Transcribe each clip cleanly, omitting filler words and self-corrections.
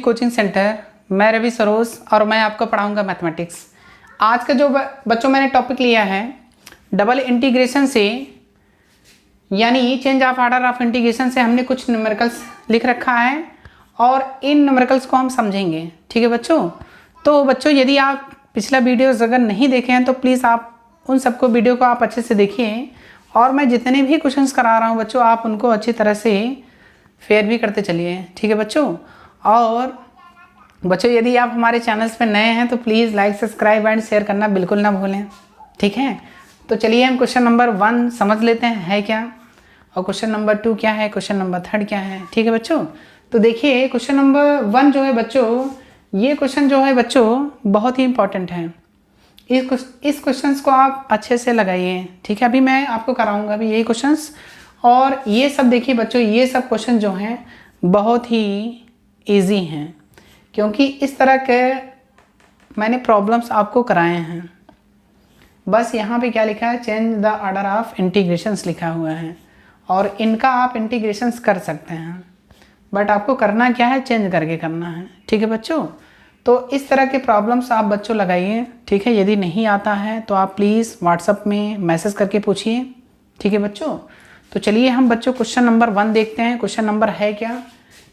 Coaching centre. मैं रवि सरोज और मैं आपको पढ़ाऊंगा मैथमेटिक्स। आज का जो बच्चों मैंने टॉपिक लिया है डबल इंटीग्रेशन से, यानी change of order of integration से हमने कुछ न्यूमेरिकल्स लिख रखा है और इन न्यूमेरिकल्स को हम समझेंगे। ठीक है बच्चों। तो बच्चों यदि आप पिछला वीडियोस अगर नहीं देखे हैं तो प्लीज़ आप उन सबको वीडियो को आप अच्छे से देखिए, और मैं जितने भी क्वेश्चंस करा रहा हूँ बच्चों आप उनको अच्छी तरह से फेयर भी करते चलिए। ठीक है बच्चों। और बच्चों यदि आप हमारे चैनल्स पे नए हैं तो please like subscribe and share करना बिल्कुल ना भूलें। ठीक है। तो चलिए हम क्वेश्चन नंबर 1 समझ लेते हैं है क्या, और क्वेश्चन नंबर 2 क्या है, क्वेश्चन नंबर 3 क्या है। ठीक है बच्चों। तो देखिए क्वेश्चन नंबर 1 जो है बच्चों, ये क्वेश्चन जो है बच्चों बहुत ही इंपॉर्टेंट है। इस क्वेश्चंस को आप अच्छे से लगाइए। ठीक है। अभी मैं आपको कराऊंगा अभी यही क्वेश्चंस, और ये सब देखिए बच्चों, ये सब क्वेश्चन जो हैं बहुत ही इजी हैं, क्योंकि इस तरह के मैंने प्रॉब्लम्स आपको कराए हैं। बस यहाँ पे क्या लिखा है, change the order of integrations लिखा हुआ है, और इनका आप इंटीग्रेशंस कर सकते हैं, बट आपको करना क्या है, चेंज करके करना है। ठीक है बच्चों। तो इस तरह के प्रॉब्लम्स आप बच्चों लगाइए। ठीक है। यदि नहीं आता है तो आप प्लीज़ व्हाट्सएप में मैसेज करके पूछिए। ठीक है बच्चों। तो चलिए हम बच्चों क्वेश्चन नंबर 1 देखते हैं। क्वेश्चन नंबर है क्या,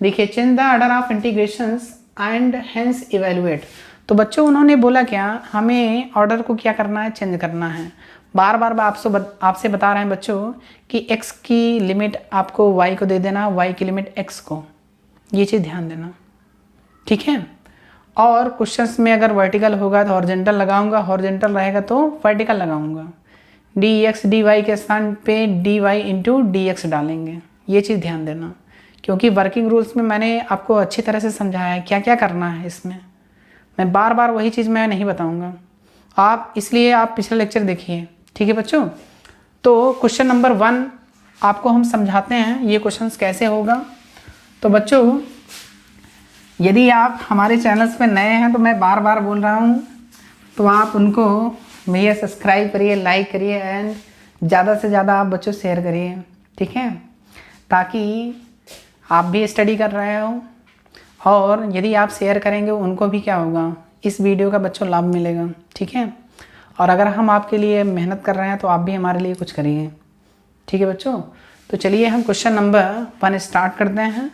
देखिए change the order of integrations and hence evaluate. तो बच्चों उन्होंने बोला क्या, हमें ऑर्डर को क्या करना है, चेंज करना है। बार बार आपसे बता रहे हैं बच्चों कि x की लिमिट आपको y को दे देना, y की लिमिट x को, ये चीज़ ध्यान देना। ठीक है। और क्वेश्चंस में अगर वर्टिकल होगा तो हॉरिजॉन्टल लगाऊंगा, हॉरिजॉन्टल रहेगा तो वर्टिकल लगाऊंगा। dx dy के स्थान पे dy इंटू dx डालेंगे, ये चीज़ ध्यान देना, क्योंकि वर्किंग रूल्स में मैंने आपको अच्छी तरह से समझाया है क्या क्या करना है इसमें। मैं बार बार वही चीज़ मैं नहीं बताऊंगा आप, इसलिए आप पिछला लेक्चर देखिए। ठीक है बच्चों। तो क्वेश्चन नंबर 1 आपको हम समझाते हैं ये क्वेश्चंस कैसे होगा। तो बच्चों यदि आप हमारे चैनल्स पे नए हैं तो मैं बार बार बोल रहा हूँ, तो आप उनको भैया सब्सक्राइब करिए, लाइक करिए एंड ज़्यादा से ज़्यादा आप बच्चों शेयर करिए। ठीक है। ताकि आप भी स्टडी कर रहे हो, और यदि आप शेयर करेंगे उनको भी क्या होगा, इस वीडियो का बच्चों लाभ मिलेगा। ठीक है। और अगर हम आपके लिए मेहनत कर रहे हैं तो आप भी हमारे लिए कुछ करिए। ठीक है बच्चों। तो चलिए हम क्वेश्चन नंबर 1 स्टार्ट करते हैं।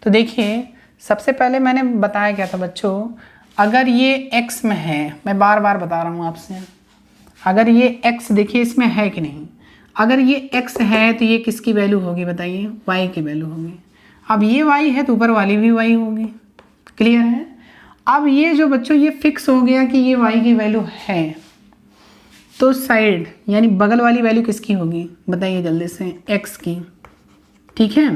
तो देखिए सबसे पहले मैंने बताया क्या था बच्चों, अगर ये x में है, मैं बार बार बता रहा हूँ आपसे, अगर ये x देखिए इसमें है कि नहीं, अगर ये x है तो ये किसकी वैल्यू होगी बताइए, y की वैल्यू होगी। अब ये y है तो ऊपर वाली भी y होगी। क्लियर है। अब ये जो बच्चों ये फिक्स हो गया कि ये y की वैल्यू है, तो साइड यानी बगल वाली वैल्यू किसकी होगी बताइए जल्दी से, x की। ठीक है।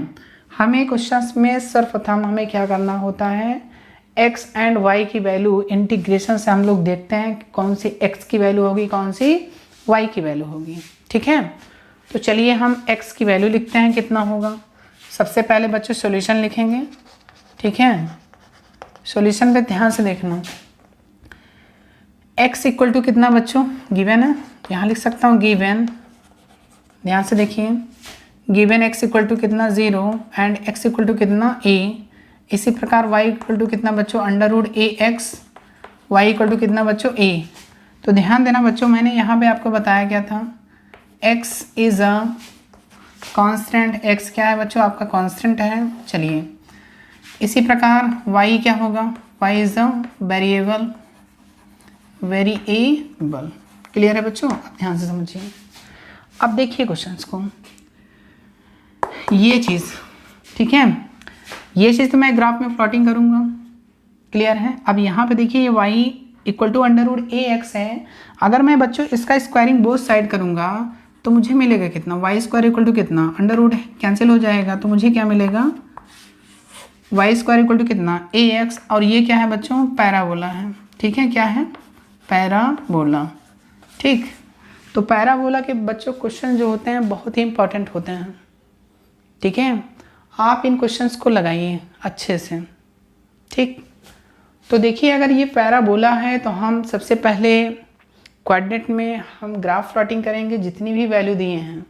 हमें क्वेश्चंस में सर्वप्रथम हमें क्या करना होता है, x एंड y की वैल्यू इंटीग्रेशन से हम लोग देखते हैं कौन सी x की वैल्यू होगी, कौन सी y की वैल्यू होगी। ठीक है। तो चलिए हम x की वैल्यू लिखते हैं, कितना होगा। सबसे पहले बच्चों सॉल्यूशन लिखेंगे। ठीक है। सॉल्यूशन पे ध्यान से देखना। x इक्वल टू कितना बच्चों, गिवन है, यहाँ लिख सकता हूँ गिवन, ध्यान से देखिए। गिवन x इक्वल टू कितना 0 एंड x इक्वल टू कितना a। इसी प्रकार y इक्वल टू कितना बच्चों √ax, y इक्वल टू कितना बच्चों a। तो ध्यान देना बच्चों, मैंने यहाँ पे आपको बताया क्या था, x is a constant, x क्या है बच्चों आपका कांस्टेंट है। चलिए इसी प्रकार y क्या होगा, y is a variable, variable. Clear है बच्चों। अब ध्यान से समझिए। अब देखिए क्वेश्चंस को, ये चीज़, ठीक है, ये चीज़ तो मैं ग्राफ में प्लॉटिंग करूँगा। क्लियर है। अब यहाँ पे देखिए ये y इक्वल टू √ax है। अगर मैं बच्चों इसका स्क्वायरिंग बोथ साइड करूँगा तो मुझे मिलेगा कितना, y स्क्वायर इक्वल टू कितना, √ कैंसिल हो जाएगा तो मुझे क्या मिलेगा, y स्क्वायर इक्वल टू कितना ax, और ये क्या है बच्चों, पैराबोला है। ठीक है। क्या है, पैराबोला। ठीक। तो पैराबोला के बच्चों क्वेश्चन जो होते हैं बहुत ही इंपॉर्टेंट होते हैं। ठीक है। आप इन क्वेश्चंस को लगाइए अच्छे से। ठीक। तो देखिए अगर ये पैराबोला है तो हम सबसे पहले कोऑर्डिनेट में हम ग्राफ प्लॉटिंग करेंगे जितनी भी वैल्यू दिए हैं।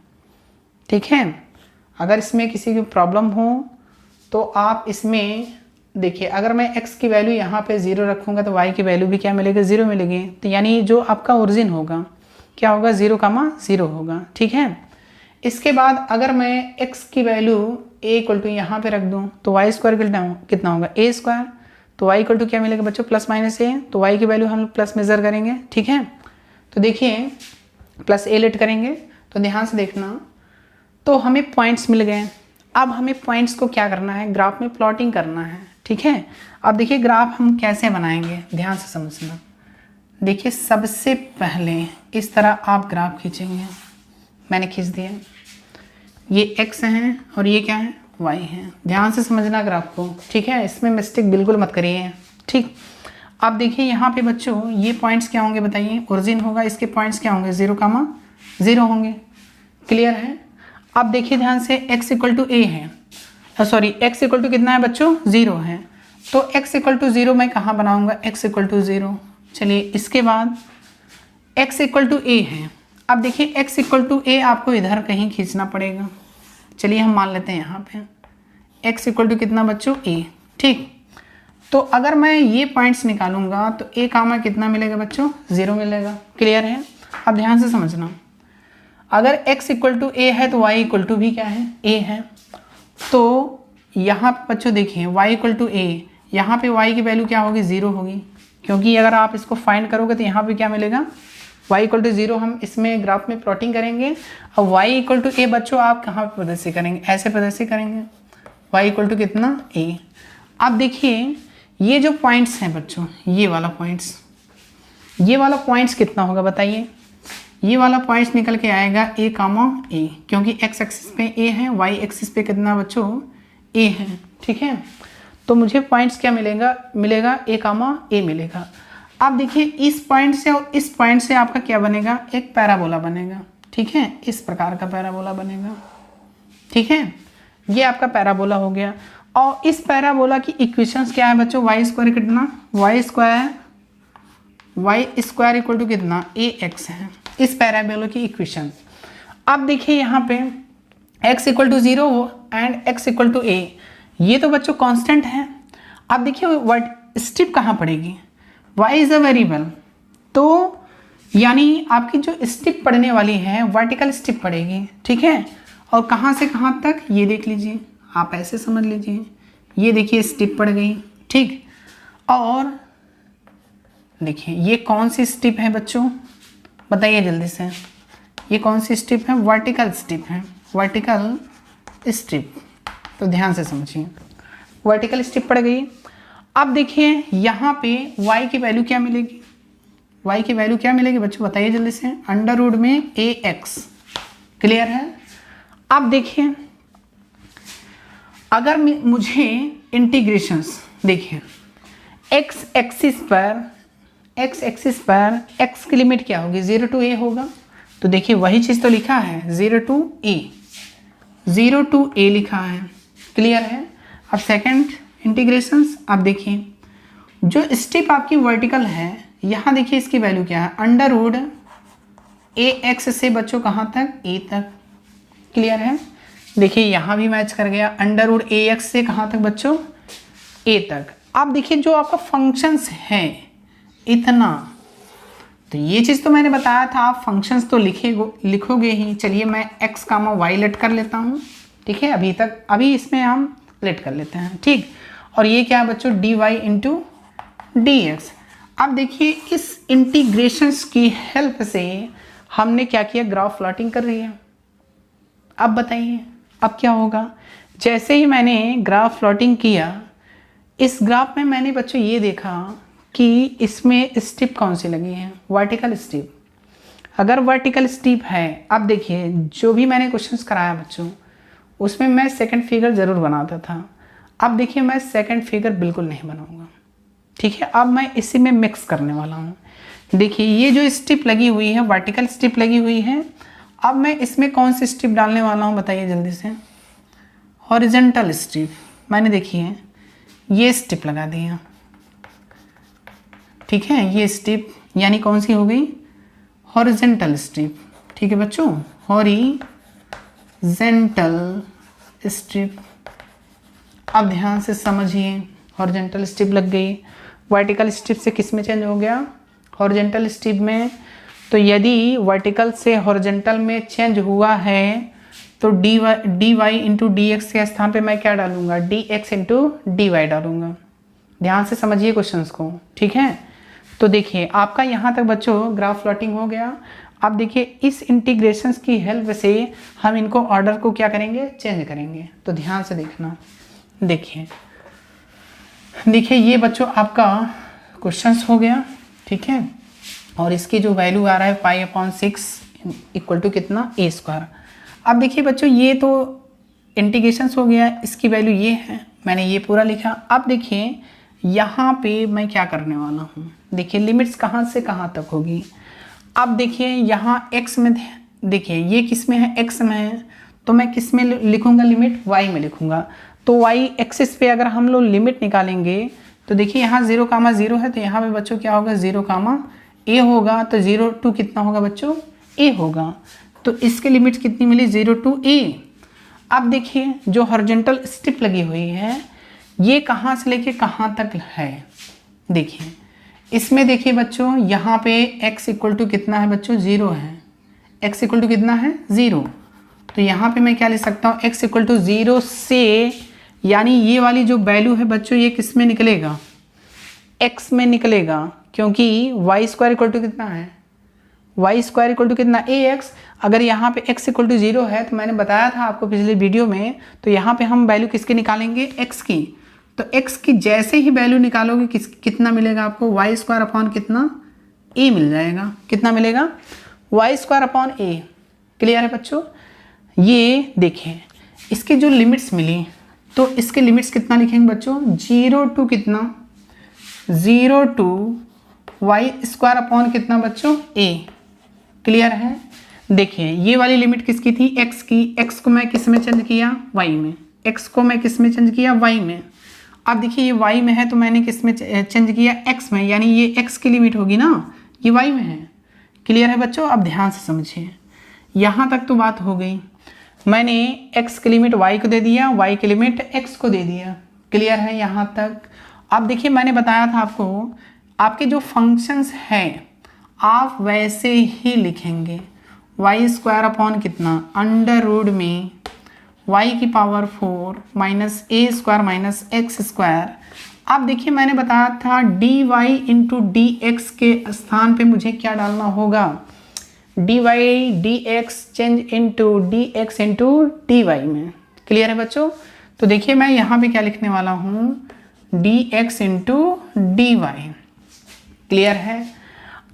ठीक है। अगर इसमें किसी की प्रॉब्लम हो तो आप इसमें देखिए अगर मैं x की वैल्यू यहाँ पे 0 रखूँगा तो y की वैल्यू भी क्या मिलेगी, 0 मिलेगी। तो यानी जो आपका ओरिजिन होगा क्या होगा, 0,0 होगा। ठीक है, इसके बाद अगर मैं x की वैल्यू a इक्वल टू यहाँ पर रख दूँ तो वाई स्क्वायर कितना होगा, a स्क्वायर। तो y इक्वल टू क्या मिलेगा बच्चों, प्लस माइनस a। तो y की वैल्यू हम लोग प्लस मेज़र करेंगे। ठीक है, तो देखिए प्लस a लेट करेंगे तो ध्यान से देखना, तो हमें पॉइंट्स मिल गए। अब हमें पॉइंट्स को क्या करना है, ग्राफ में प्लॉटिंग करना है। ठीक है, अब देखिए ग्राफ हम कैसे बनाएंगे, ध्यान से समझना। देखिए सबसे पहले इस तरह आप ग्राफ खींचेंगे, मैंने खींच दिया, ये x है और ये क्या है, y है। ध्यान से समझना ग्राफ को। ठीक है, इसमें मिस्टेक बिल्कुल मत करिए। ठीक, अब देखिए यहाँ पे बच्चों ये पॉइंट्स क्या होंगे बताइए, ओरिजिन होगा, इसके पॉइंट्स क्या होंगे, 0,0 होंगे। क्लियर है। अब देखिए ध्यान से x इक्वल टू a है, सॉरी x इक्वल टू कितना है बच्चों, 0 है। तो x इक्वल टू 0 मैं कहाँ बनाऊंगा, x इक्वल टू 0। चलिए इसके बाद x इक्वल टू a है। अब देखिए x इक्वल टू a आपको इधर कहीं खींचना पड़ेगा। चलिए हम मान लेते हैं यहाँ पे x इक्वल टू कितना बच्चों, a। ठीक, तो अगर मैं ये पॉइंट्स निकालूंगा तो a कामा कितना मिलेगा बच्चों, 0 मिलेगा। क्लियर है। अब ध्यान से समझना, अगर x इक्वल टू a है तो y इक्वल टू भी क्या है, a है। तो यहाँ पे बच्चों देखिए y इक्वल टू a, यहाँ पे y की वैल्यू क्या होगी, 0 होगी, क्योंकि अगर आप इसको फाइंड करोगे तो यहाँ पे क्या मिलेगा, y इक्वल टू 0। हम इसमें ग्राफ में प्लॉटिंग करेंगे और y इक्वल टू a बच्चों आप कहाँ पे प्रदर्शित करेंगे, ऐसे प्रदर्शित करेंगे, y इक्वल टू कितना, a। अब देखिए ये जो पॉइंट्स हैं बच्चों, ये वाला पॉइंट्स कितना होगा बताइए, ये वाला पॉइंट्स निकल के आएगा a कामा a, क्योंकि x एक्सिस पे a है, y एक्सिस पे कितना बच्चों, a है। ठीक है, तो मुझे पॉइंट्स क्या मिलेगा a कामा a मिलेगा। अब देखिए इस पॉइंट से और इस पॉइंट से आपका क्या बनेगा, एक पैराबोला बनेगा। ठीक है, इस प्रकार का पैराबोला बनेगा। ठीक है, ये आपका पैराबोला हो गया। और इस पैराबोला की इक्वेशंस क्या है बच्चों, वाई स्क्वायर कितना, वाई स्क्वायर इक्वल टू कितना, ax है, इस पैराबोला की इक्वेशन। अब देखिए यहाँ पे x equal to 0 and x equal to a, ये तो बच्चों कांस्टेंट है। अब देखिए वर्ड स्ट्रिप कहाँ पड़ेगी, y इज अ वेरिएबल, तो यानी आपकी जो स्ट्रिप पड़ने वाली है वर्टिकल स्ट्रिप पड़ेगी। ठीक है, और कहाँ से कहाँ तक ये देख लीजिए, आप ऐसे समझ लीजिए, ये देखिए स्ट्रिप पड़ गई। ठीक, और देखिए ये कौन सी स्ट्रिप है बच्चों, बताइए जल्दी से, ये कौन सी स्ट्रिप है, वर्टिकल स्ट्रिप है, वर्टिकल स्ट्रिप। तो ध्यान से समझिए, वर्टिकल स्ट्रिप पड़ गई। अब देखिए यहाँ पे y की वैल्यू क्या मिलेगी, y की वैल्यू क्या मिलेगी बच्चों बताइए जल्दी से, अंडर रूट में ax। क्लियर है। अब देखिए अगर मुझे इंटीग्रेशंस, देखिए x एक्सिस पर x की लिमिट क्या होगी, 0 टू a होगा। तो देखिए वही चीज़ तो लिखा है, 0 टू a लिखा है। क्लियर है। अब सेकंड इंटीग्रेशंस, अब देखिए जो स्टेप आपकी वर्टिकल है, यहाँ देखिए इसकी वैल्यू क्या है, अंडर रूट ax से बच्चों कहाँ तक, a तक। क्लियर है। देखिए यहाँ भी मैच कर गया, अंडर रूट ax से कहाँ तक बच्चों, a तक। अब देखिए जो आपका फंक्शंस है इतना, तो ये चीज़ तो मैंने बताया था, आप फंक्शंस तो लिखोगे ही। चलिए मैं x कामा y लेट कर लेता हूँ। ठीक है, अभी इसमें हम लेट कर लेते हैं। ठीक, और ये क्या है बच्चों, dy इंटू dx। अब देखिए इस इंटीग्रेशंस की हेल्प से हमने क्या किया, ग्राफ प्लॉटिंग कर रही है। अब बताइए अब क्या होगा, जैसे ही मैंने ग्राफ प्लॉटिंग किया, इस ग्राफ में मैंने बच्चों ये देखा कि इसमें स्ट्रिप कौन सी लगी है, वर्टिकल स्ट्रिप। अगर वर्टिकल स्ट्रिप है, अब देखिए जो भी मैंने क्वेश्चंस कराया बच्चों, उसमें मैं सेकंड फिगर ज़रूर बनाता था। अब देखिए मैं सेकंड फिगर बिल्कुल नहीं बनाऊंगा। ठीक है, अब मैं इसी में मिक्स करने वाला हूँ। देखिए ये जो स्ट्रिप लगी हुई है, वर्टिकल स्ट्रिप लगी हुई है, अब मैं इसमें कौन सी स्ट्रिप डालने वाला हूँ बताइए जल्दी से, हॉरिजॉन्टल स्ट्रिप। मैंने देखिए ये स्ट्रिप लगा दिया। ठीक है, ये स्ट्रिप यानी कौन सी हो गई, हॉरिजॉन्टल स्ट्रिप। ठीक है बच्चों, हॉरिजॉन्टल स्ट्रिप। अब ध्यान से समझिए, हॉरिजॉन्टल स्ट्रिप लग गई, वर्टिकल स्ट्रिप से किस में चेंज हो गया, हॉरिजॉन्टल स्ट्रिप में। तो यदि वर्टिकल से हॉरिजॉन्टल में चेंज हुआ है तो d y into d x के स्थान पे मैं क्या डालूंगा, d x into d y डालूंगा। ध्यान से समझिए क्वेश्चंस को, ठीक है। तो देखिए आपका यहाँ तक बच्चों ग्राफ प्लॉटिंग हो गया। अब देखिए इस इंटीग्रेशंस की हेल्प से हम इनको ऑर्डर को क्या करेंगे, चेंज करेंगे। तो ध्यान से देखना, देखिए ये बच्चों आपका क्वेश्चंस हो गया, ठीक है। और इसकी जो वैल्यू आ रहा है π/6 इक्वल टू कितना, a स्क्वायर। अब देखिए बच्चों ये तो इंटीग्रेशंस हो गया, इसकी वैल्यू ये है, मैंने ये पूरा लिखा। अब देखिए यहाँ पे मैं क्या करने वाला हूँ, देखिए लिमिट्स कहाँ से कहाँ तक होगी। अब देखिए यहाँ x में, देखिए ये किस में है, x में है, तो मैं किस में लिखूँगा, लिमिट y में लिखूँगा। तो y एक्सिस पे अगर हम लोग लिमिट निकालेंगे तो देखिए यहाँ 0,0 है, तो यहाँ पे बच्चों क्या होगा, 0,a होगा। तो 0 to कितना होगा बच्चों, a होगा। तो इसके लिमिट कितनी मिली, 0 to a। अब देखिए जो हॉरिजॉन्टल स्ट्रिप लगी हुई है ये कहाँ से लेके कहाँ तक है, देखिए इसमें देखिए बच्चों यहाँ पे x इक्वल टू कितना है बच्चों, 0 है। x इक्वल टू कितना है, 0। तो यहाँ पे मैं क्या लिख सकता हूँ, x इक्वल टू 0 से, यानी ये वाली जो वैल्यू है बच्चों ये किस में निकलेगा, x में निकलेगा, क्योंकि y स्क्वायर इक्वल टू कितना है, y स्क्वायर इक्वल टू कितना, ax। अगर यहाँ पे x इक्वल टू 0 है तो मैंने बताया था आपको पिछले वीडियो में, तो यहाँ पे हम वैल्यू किसकी निकालेंगे, x की। तो x की जैसे ही वैल्यू निकालोगे कितना मिलेगा आपको, y स्क्वायर अपॉन कितना, a मिल जाएगा। कितना मिलेगा, y square upon a। Clear है बच्चों। ये देखें इसके जो लिमिट्स मिली, तो इसके लिमिट्स कितना लिखेंगे बच्चों, 0 टू कितना, 0 टू y स्क्वायर अपॉन कितना बच्चों, a। क्लियर है। देखिए ये वाली लिमिट किसकी थी, x की। x को मैं किस में चेंज किया, y में। x को मैं किस में चेंज किया, y में। अब देखिए ये y में है तो मैंने किस में चेंज किया, x में, यानी ये x की लिमिट होगी ना, ये y में है। क्लियर है बच्चों। अब ध्यान से समझिए, यहाँ तक तो बात हो गई। मैंने x की लिमिट y को दे दिया, y की लिमिट x को दे दिया। क्लियर है यहाँ तक। अब देखिए मैंने बताया था आपको, आपके जो फंक्शंस हैं आप वैसे ही लिखेंगे, y स्क्वायर अपॉन कितना, अंडर रूट में y की power 4 minus a square minus x square. अब देखिए मैंने बताया था d y into d x के स्थान पे मुझे क्या डालना होगा, d y d x change into d x into d y में। क्लियर है बच्चों। तो देखिए मैं यहाँ पे क्या लिखने वाला हूँ, d x into d y. Clear है।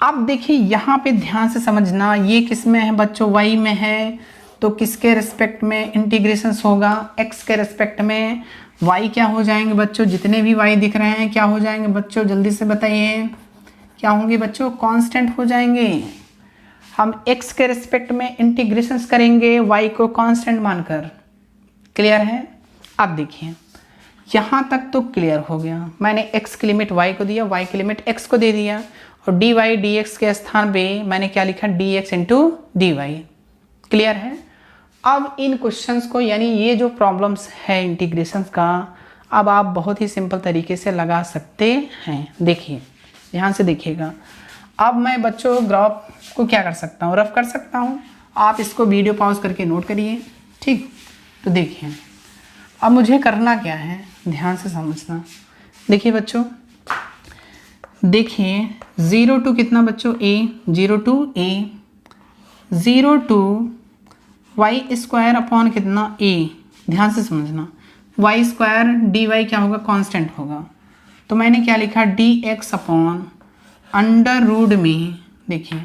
अब देखिए यहाँ पे ध्यान से समझना, ये किस में है बच्चों, y में है, तो किसके रिस्पेक्ट में इंटीग्रेशंस होगा, x के रिस्पेक्ट में। y क्या हो जाएंगे बच्चों, जितने भी y दिख रहे हैं क्या हो जाएंगे बच्चों, जल्दी से बताइए क्या होंगे बच्चों, कांस्टेंट हो जाएंगे। हम x के रिस्पेक्ट में इंटीग्रेशंस करेंगे y को कांस्टेंट मानकर। क्लियर है। अब देखिए यहाँ तक तो क्लियर हो गया, मैंने x की लिमिट y को दिया, y की लिमिट x को दे दिया, और डी वाई डी एक्स के स्थान पे मैंने क्या लिखा, d x into d y. Clear है। अब इन क्वेश्चंस को, यानी ये जो प्रॉब्लम्स है इंटीग्रेशंस का, अब आप बहुत ही सिंपल तरीके से लगा सकते हैं। देखिए ध्यान से देखिएगा। अब मैं बच्चों ग्राफ को क्या कर सकता हूँ, रफ कर सकता हूँ। आप इसको वीडियो पॉज करके नोट करिए, ठीक। तो देखिए अब मुझे करना क्या है, ध्यान से समझना। देखिए बच्चों, देखिए 0 टू कितना बच्चों, a, 0 to a, 0 to y square upon कितना a। ध्यान से समझना, y स्क्वायर डी वाई क्या होगा, कांस्टेंट होगा। तो मैंने क्या लिखा, d x upon under root में, देखिए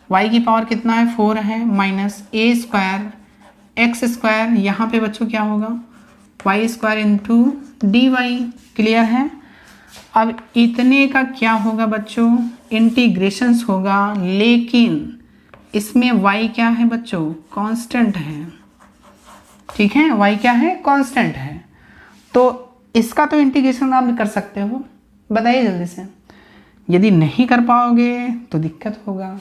y की पावर कितना है, 4 है, minus a square x square, यहाँ पे बच्चों क्या होगा, y square into d y. Clear है। अब इतने का क्या होगा बच्चों, इंटीग्रेशंस होगा, लेकिन इसमें y क्या है बच्चों, कांस्टेंट है। ठीक है, y क्या है, कांस्टेंट है। तो इसका तो इंटीग्रेशन आप कर सकते हो, बताइए जल्दी से। यदि नहीं कर पाओगे तो दिक्कत होगा,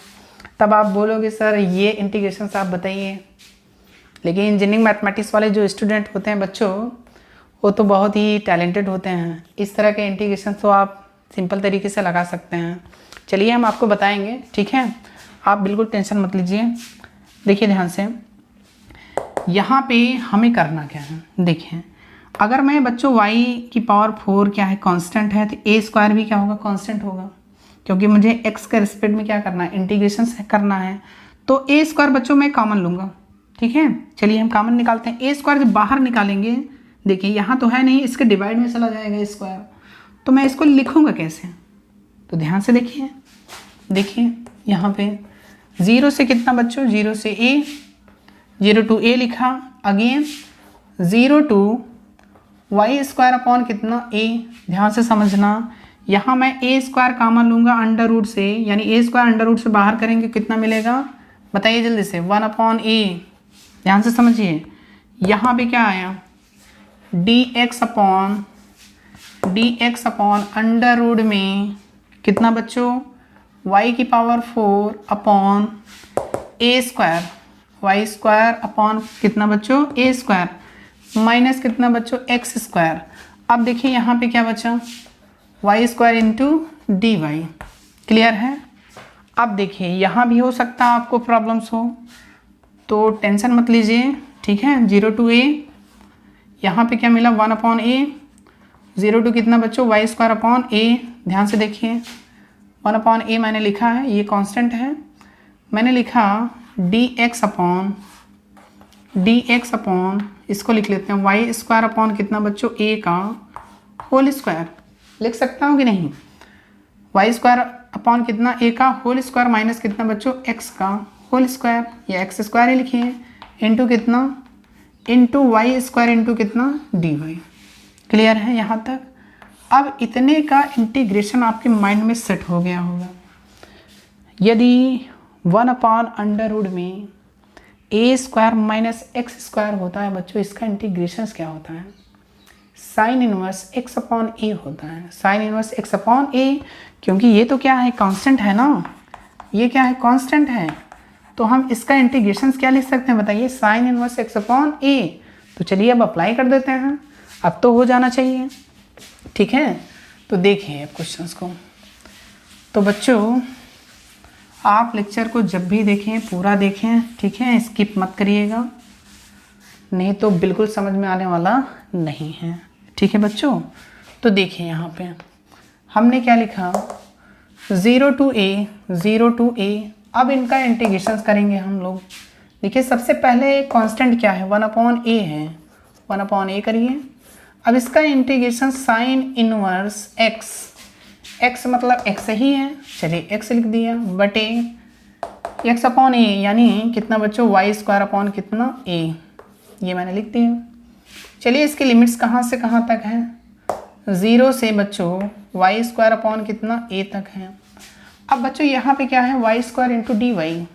तब आप बोलोगे सर ये इंटीग्रेशंस आप बताइए। लेकिन इंजीनियरिंग मैथमेटिक्स वाले जो स्टूडेंट होते हैं बच्चों, वो तो बहुत ही टैलेंटेड होते हैं। इस तरह के इंटीग्रेशन तो आप सिंपल तरीके से लगा सकते हैं। चलिए हम आपको बताएंगे, ठीक है, आप बिल्कुल टेंशन मत लीजिए। देखिए ध्यान से, यहाँ पे हमें करना क्या है। देखिए अगर मैं बच्चों y की पावर 4 क्या है, कांस्टेंट है, तो a स्क्वायर भी क्या होगा, कांस्टेंट होगा, क्योंकि मुझे x के रिस्पेक्ट में क्या करना है, इंटीग्रेशन करना है। तो a स्क्वायर बच्चों मैं कॉमन लूँगा, ठीक है। चलिए हम कॉमन निकालते हैं। a स्क्वायर जब बाहर निकालेंगे, देखिए यहाँ तो है नहीं, इसके डिवाइड में चला जाएगा स्क्वायर, तो मैं इसको लिखूँगा कैसे, तो ध्यान से देखिए। देखिए यहाँ पे 0 से कितना बच्चों, 0 से a, 0 to a लिखा, again 0 to y square upon कितना a। ध्यान से समझना, यहाँ मैं a स्क्वायर कॉमन लूँगा अंडर रूट से, यानी a स्क्वायर अंडर रूट से बाहर करेंगे कितना मिलेगा, बताइए जल्दी से, 1 अपॉन a। ध्यान से समझिए, यहाँ पे क्या आया, dx अपॉन अंडर रूट में कितना बच्चों, y की power 4 upon a square, y square upon कितना बच्चों, a स्क्वायर, माइनस कितना बच्चों, x स्क्वायर। अब देखिए यहाँ पे क्या बचा, y square into d y. Clear है। अब देखिए यहाँ भी हो सकता है आपको प्रॉब्लम्स हो, तो टेंशन मत लीजिए, ठीक है। 0 to a, यहाँ पे क्या मिला, 1 अपॉन a, 0 to कितना बच्चों, y स्क्वायर अपॉन a। ध्यान से देखिए, 1 अपॉन a मैंने लिखा है, ये कांस्टेंट है, मैंने लिखा dx अपॉन इसको लिख लेते हैं y स्क्वायर अपॉन कितना बच्चों, a का होल स्क्वायर। लिख सकता हूँ कि नहीं, y स्क्वायर अपॉन कितना, a का होल स्क्वायर माइनस कितना बच्चों, x का होल स्क्वायर, या x स्क्वायर ही लिखिए, इंटू कितना, इंटू y स्क्वायर इंटू कितना, dy। क्लियर है यहाँ तक। अब इतने का इंटीग्रेशन आपके माइंड में सेट हो गया होगा। यदि 1 अपॉन अंडर रूट में a square minus x square होता है बच्चों, इसका इंटीग्रेशन क्या होता है, sine inverse x upon a होता है, sine inverse x upon a, क्योंकि ये तो क्या है, कांस्टेंट है ना, ये क्या है, कांस्टेंट है, तो हम इसका इंटीग्रेशन क्या लिख सकते हैं, बताइए, sine inverse x upon a। तो चलिए अब अप्लाई कर देते हैं, अब तो हो जाना चाहिए, ठीक है। तो देखिए अब क्वेश्चंस को, तो बच्चों आप लेक्चर को जब भी देखें पूरा देखें, ठीक है, स्किप मत करिएगा, नहीं तो बिल्कुल समझ में आने वाला नहीं है, ठीक है बच्चों। तो देखिए यहाँ पे हमने क्या लिखा, 0 to a। अब इनका इंटीग्रेशन करेंगे हम लोग। देखिए सबसे पहले कांस्टेंट क्या है, 1 अपॉन a है, 1 अपॉन a करिए। अब इसका इंटीग्रेशन साइन इनवर्स x मतलब x ही है, चलिए x लिख दिया, बटे x अपॉन a, यानी कितना बच्चों, y स्क्वायर अपॉन कितना a, ये मैंने लिख दिया। चलिए इसकी लिमिट्स कहाँ से कहाँ तक है, 0 से बच्चों y स्क्वायर अपॉन कितना a तक है। अब बच्चों यहाँ पे क्या है, y square into d y,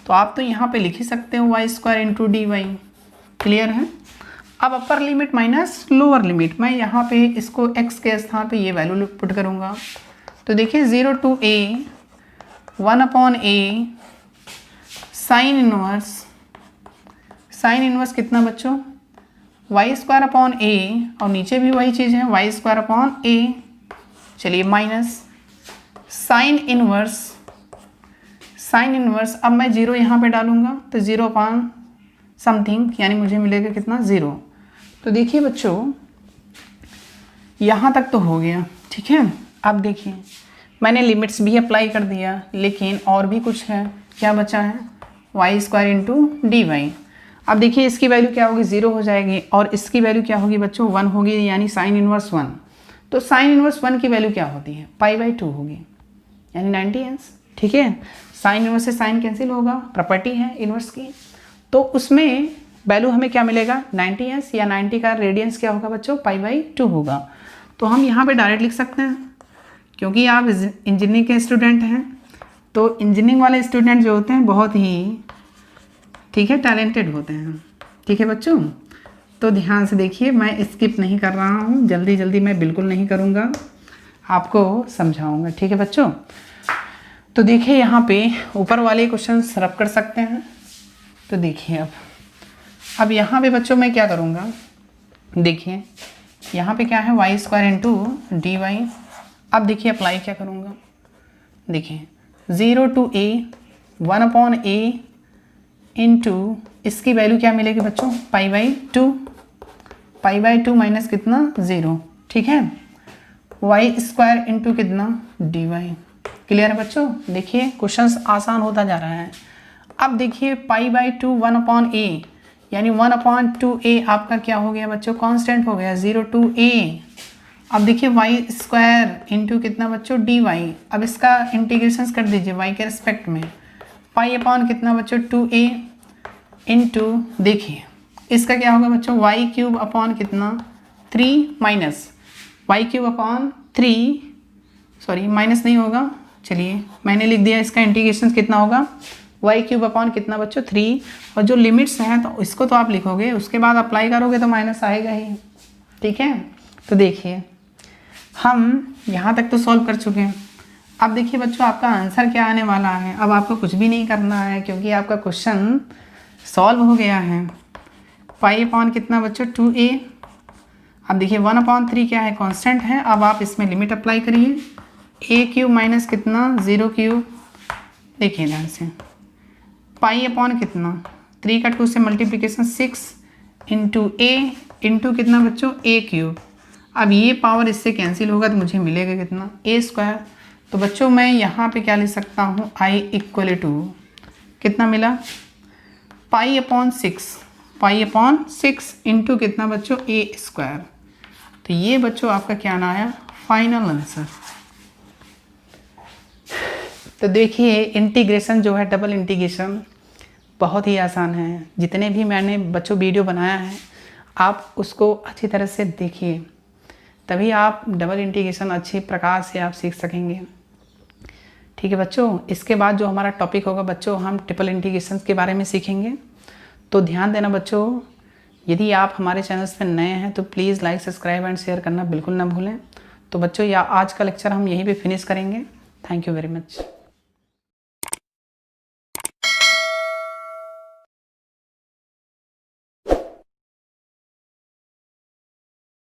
तो आप तो यहाँ पे लिख ही सकते हो y square into d y. Clear है। अब upper limit minus lower limit, मैं यहाँ पे इसको x के स्थान पे ये वैल्यू पुट करूँगा। तो देखिए 0 to a, 1 upon a, sine inverse कितना बच्चों, y स्क्वायर अपॉन a, और नीचे भी वही चीज़ है, y स्क्वायर अपॉन a। चलिए माइनस साइन इनवर्स, अब मैं 0 यहाँ पे डालूँगा, तो 0 अपॉन समथिंग, यानी मुझे मिलेगा कितना, 0। तो देखिए बच्चों यहाँ तक तो हो गया, ठीक है। अब देखिए मैंने लिमिट्स भी अप्लाई कर दिया, लेकिन और भी कुछ है, क्या बचा है, y square into d y. अब देखिए इसकी वैल्यू क्या होगी, 0 हो जाएगी, और इसकी वैल्यू क्या होगी बच्चों, 1 होगी, यानी साइन इनवर्स 1। तो साइन इनवर्स 1 की वैल्यू क्या होती है, π/2 होगी, यानी 90 ठीक है। साइन इनवर्स से साइन कैंसिल होगा, प्रॉपर्टी है इनवर्स की, तो उसमें वैल्यू हमें क्या मिलेगा, 90 या 90 का रेडियंस क्या होगा बच्चों, π/2 होगा। तो हम यहाँ पे डायरेक्ट लिख सकते हैं, क्योंकि आप इंजीनियरिंग के स्टूडेंट हैं, तो इंजीनियरिंग वाले स्टूडेंट जो होते हैं बहुत ही, ठीक है, टैलेंटेड होते हैं, ठीक है बच्चों। तो ध्यान से देखिए, मैं स्किप नहीं कर रहा हूँ, जल्दी मैं बिल्कुल नहीं करूँगा, आपको समझाऊँगा, ठीक है बच्चों। तो देखिए यहाँ पे ऊपर वाले क्वेश्चन रब कर सकते हैं। तो देखिए अब यहाँ पे बच्चों मैं क्या करूँगा, देखिए यहाँ पे क्या है y square into d y. अब देखिए अप्लाई क्या करूँगा, देखिए 0 to a 1/a इंटू इसकी वैल्यू क्या मिलेगी बच्चों, पाई बाई टू माइनस कितना 0, ठीक है, वाई स्क्वायर इंटू कितना डी वाई। क्लियर है बच्चों। देखिए क्वेश्चंस आसान होता जा रहा है। अब देखिए पाई/2 1/a यानी 1/2a आपका क्या हो गया बच्चों, कांस्टेंट हो गया 0 to a। अब देखिए वाई स्क्वायर इंटू कितना बच्चों डी वाई। अब इसका इंटीग्रेशन कर दीजिए वाई के रिस्पेक्ट में, पाई कितना बच्चों 2a इंटू देखिए इसका क्या होगा बच्चों y³ कितना 3 माइनस y³/3, सॉरी माइनस नहीं होगा, चलिए मैंने लिख दिया, इसका इंटीग्रेशन कितना होगा y³ कितना बच्चों 3, और जो लिमिट्स हैं तो इसको तो आप लिखोगे, उसके बाद अप्लाई करोगे तो माइनस आएगा ही, ठीक है। तो देखिए हम यहाँ तक तो सॉल्व कर चुके हैं। अब देखिए बच्चों आपका आंसर क्या आने वाला है। अब आपको कुछ भी नहीं करना है क्योंकि आपका क्वेश्चन सॉल्व हो गया है। पाई कितना बच्चों 2a। अब देखिए 1/3 क्या है, कांस्टेंट है। अब आप इसमें लिमिट अप्लाई करिए, a³ माइनस कितना 0³, देखिए ध्यान से, पाई कितना 3 का 2 से मल्टीप्लिकेशन 6 इंटू a इंटू कितना बच्चों a³। अब ये पावर इससे कैंसिल होगा तो मुझे मिलेगा कितना a²। तो बच्चों मैं यहाँ पे क्या लिख सकता हूँ I कितना मिला पाई/6 इंटू कितना बच्चों a²। तो ये बच्चों आपका क्या ना आया फाइनल आंसर। तो देखिए इंटीग्रेशन जो है, डबल इंटीग्रेशन बहुत ही आसान है। जितने भी मैंने बच्चों वीडियो बनाया है आप उसको अच्छी तरह से देखिए, तभी आप डबल इंटीग्रेशन अच्छे प्रकार से आप सीख सकेंगे, ठीक है बच्चों। इसके बाद जो हमारा टॉपिक होगा बच्चों, हम ट्रिपल इंटीग्रेशन के बारे में सीखेंगे। तो ध्यान देना बच्चों, यदि आप हमारे चैनल्स पर नए हैं तो please like subscribe and share करना बिल्कुल ना भूलें। तो बच्चों आज का लेक्चर हम यहीं पे फिनिश करेंगे। Thank you very much.